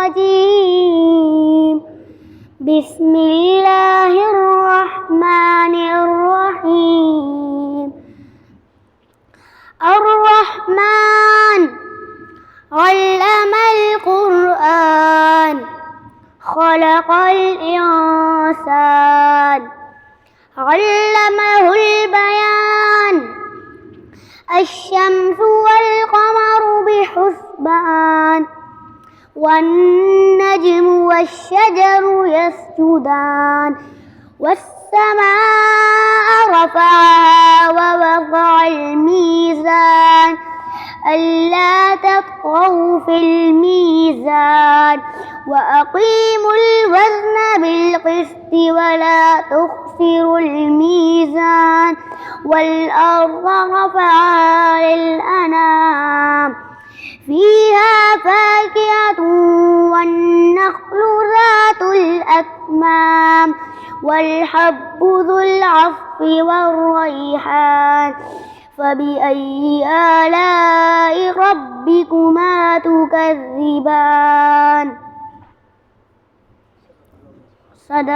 الرجيم. بسم الله الرحمن الرحيم. الرحمن علم القرآن خلق الإنسان علمه البيان. الشمس والقمر بحسبان والنجم والشجر يسجدان. والسماء رفعها ووضع الميزان ألا تطغوا في الميزان وأقيموا الوزن بالقسط ولا تخسروا الميزان. والأرض رفعها للأنام فيها فاكهة والنخل ذات الأكمام والحب ذو العصف والريحان. فبأي آلاء ربكما تكذبان؟ صدق